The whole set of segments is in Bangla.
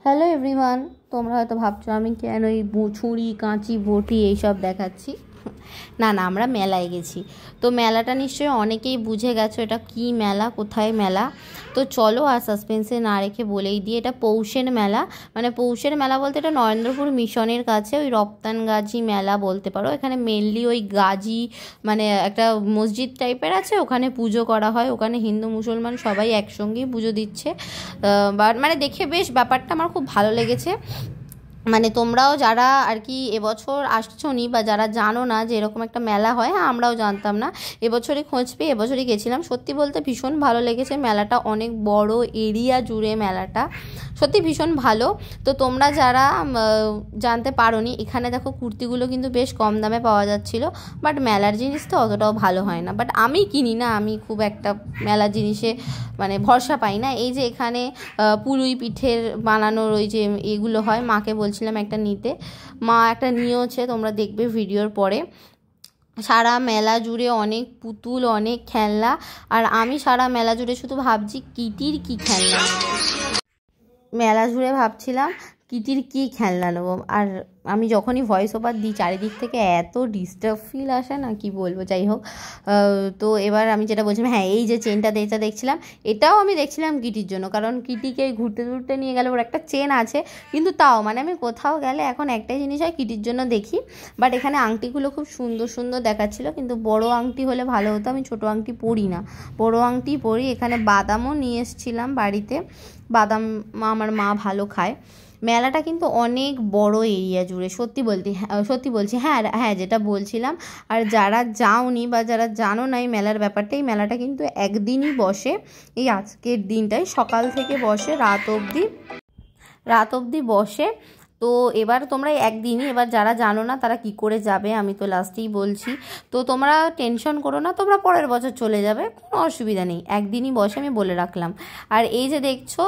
হ্যালো এভরিওয়ান, তোমরা হয়তো ভাবছো আমি কেন এই ছুরি কাঁচি বটি এইসব দেখাচ্ছি। না না, আমরা মেলায় গেছি। তো মেলাটা নিশ্চয়ই অনেকেই বুঝে গেছো এটা কি মেলা, কোথায় মেলা। তো চলো আর সাসপেন্সে না রেখে বলেই দিয়ে, এটা পৌষের মেলা। মানে পৌষের মেলা বলতে এটা নরেন্দ্রপুর মিশনের কাছে ওই রপ্তান গাজী মেলা বলতে পারো। এখানে মেনলি ওই গাজী মানে একটা মসজিদ টাইপের আছে, ওখানে পুজো করা হয়। ওখানে হিন্দু মুসলমান সবাই একসঙ্গেই পুজো দিচ্ছে। বাট মানে দেখে বেশ ব্যাপারটা আমার খুব ভালো লেগেছে। মানে তোমরাও যারা আর কি এবছর আসছো নি বা যারা জানো না যে এরকম একটা মেলা হয়, হ্যাঁ আমরাও জানতাম না, এবছরই খোঁজ পেয়ে এবছরই গেছিলাম। সত্যি বলতে ভীষণ ভালো লেগেছে। মেলাটা অনেক বড় এরিয়া জুড়ে, মেলাটা সত্যি ভীষণ ভালো। তো তোমরা যারা জানতে পারো নি, এখানে দেখো কুর্তিগুলো কিন্তু বেশ কম দামে পাওয়া যাচ্ছিল। বাট মেলার জিনিস তো অতটাও ভালো হয় না, বাট আমি কিনি না, আমি খুব একটা মেলার জিনিসে মানে ভরসা পাই না। এই যে এখানে পুরুই পিঠের বানানোর ওই যে এগুলো হয়, মাকে বলছিলাম একটা নিতে, মা একটা নিয়েওছে, তোমরা দেখবে ভিডিওর পরে। সারা মেলা জুড়ে অনেক পুতুল, অনেক খেলনা, আর আমি সারা মেলা জুড়ে শুধু ভাবছি কিটির কি খেলনা নেবো। মেলা জুড়ে ভাবছিলাম কিটির কি খেলনা নেবো। আর আমি যখনই ভয়েস ওভার দিই চারিদিক থেকে এত ডিস্টার্ব ফিল আসে না, কি বলবো। যাই হোক, তো এবার আমি যেটা বলছিলাম, হ্যাঁ এই যে চেনটা দেখছিলাম, এটাও আমি দেখছিলাম কিটির জন্য, কারণ কিটিকে ঘুরতে ঘুরতে নিয়ে গেলে ওর একটা চেন আছে। কিন্তু তাও মানে আমি কোথাও গেলে এখন একটাই জিনিস হয়, কিটির জন্য দেখি। বাট এখানে আংটিগুলো খুব সুন্দর সুন্দর দেখাচ্ছিলো, কিন্তু বড় আংটি হলে ভালো হতো। আমি ছোটো আংটি পরি না, বড় আংটি পরি। এখানে বাদামও নিয়ে এসেছিলাম বাড়িতে, বাদাম আমার মা ভালো খায়। মেলাটা কিন্তু অনেক বড় এরিয়া জুড়ে, সত্যি বলছি। হ্যাঁ হ্যাঁ, যেটা বলছিলাম, আর যারা যাওনি বা যারা জানো না এই মেলার ব্যাপারটা, এই মেলাটা কিন্তু একদিনই বসে। এই আজকের দিনটাই সকাল থেকে বসে রাত অবধি বসে। তো এবার তোমরা একদিনই, এবার যারা জানো না তারা কি করে যাবে, আমি তো লাস্টেই বলছি। তো তোমরা টেনশন করো না, তোমরা পরের বছর চলে যাবে, কোনো অসুবিধা নেই, একদিনই বসে, আমি বলে রাখলাম। আর এই যে দেখছো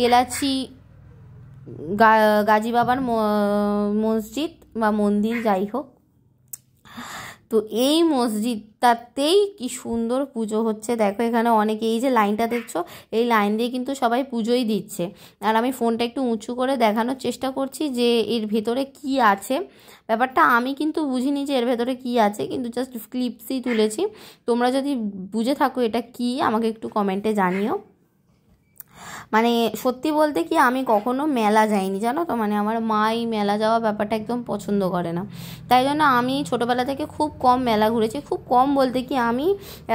এলাচি গাজী বাবার মসজিদ বা মন্দির যাই হোক, তো এই মসজিদটাতেই কি সুন্দর পুজো হচ্ছে। দেখো এখানে অনেকে, এই যে লাইনটা দেখছো, এই লাইন দিয়ে কিন্তু সবাই পুজোই দিচ্ছে। আর আমি ফোনটা একটু উঁচু করে দেখানোর চেষ্টা করছি যে এর ভেতরে কি আছে। ব্যাপারটা আমি কিন্তু বুঝিনি যে এর ভেতরে কি আছে, কিন্তু জাস্ট ক্লিপসই তুলেছি। তোমরা যদি বুঝে থাকো এটা কি, আমাকে একটু কমেন্টে জানিও। মানে সত্যি বলতে কি, আমি কখনো মেলা যাইনি জানো তো। মানে আমার মা এই মেলা যাওয়া ব্যাপারটা একদম পছন্দ করে না, তাই জন্য আমি ছোটোবেলা থেকে খুব কম মেলা ঘুরেছি। খুব কম বলতে কি, আমি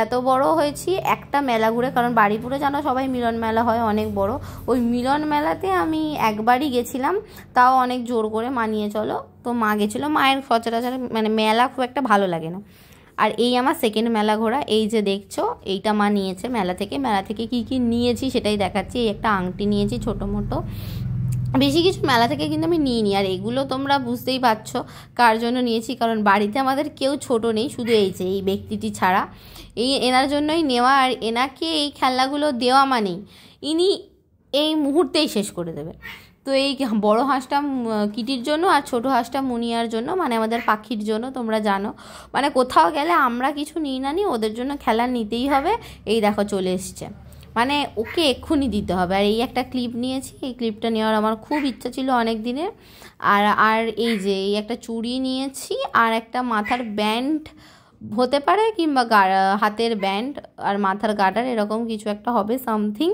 এত বড় হয়েছি একটা মেলা ঘুরে, কারণ বাড়িপুরে জানো সবাই মিলন মেলা হয় অনেক বড়, ওই মিলন মেলাতে আমি একবারই গেছিলাম, তাও অনেক জোর করে মানিয়ে চলো। তো মা গেছিলো, মায়ের সচরাচর মানে মেলা খুব একটা ভালো লাগে না। আর এই আমার সেকেন্ড মেলা ঘোরা। এই যে দেখছো এইটা মা নিয়েছে মেলা থেকে কি কি নিয়েছি সেটাই দেখাচ্ছি। এই একটা আংটি নিয়েছি ছোটো মোটো, বেশি কিছু মেলা থেকে কিন্তু আমি নিইনি। আর এগুলো তোমরা বুঝতেই পারছো কার জন্য নিয়েছি, কারণ বাড়িতে আমাদের কেউ ছোট নেই, শুধু এই ব্যক্তিটি ছাড়া। এনার জন্যই নেওয়া। আর এনাকে এই খেলনাগুলো দেওয়া মানেই ইনি এই মুহূর্তেই শেষ করে দেবে। তো এই বড় হাঁসটা কিটির জন্য, আর ছোটো হাঁসটা মুনিয়ার জন্য, মানে আমাদের পাখির জন্য। তোমরা জানো মানে কোথাও গেলে আমরা কিছু নিই না নিই, ওদের জন্য খেলা নিতেই হবে। এই দেখো চলে এসছে, মানে ওকে এক্ষুনি দিতে হবে। আর এই একটা ক্লিপ নিয়েছি, এই ক্লিপটা নেওয়ার আমার খুব ইচ্ছা ছিল অনেক দিনের। আর এই যে এই একটা চুড়ি নিয়েছি, আর একটা মাথার ব্যান্ড হতে পারে, কিংবা হাতের ব্যান্ড আর মাথার গার্ডার, এরকম কিছু একটা হবে সামথিং।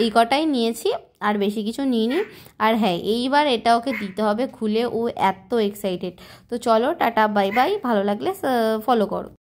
এই কটাই নিয়েছি, আর বেশি কিছু নিইনি। আর হ্যাঁ, এইবার এটা ওকে দিতে হবে খুলে, ও এত এক্সাইটেড। তো চলো টাটা বাই বাই, ভালো লাগলে ফলো করো।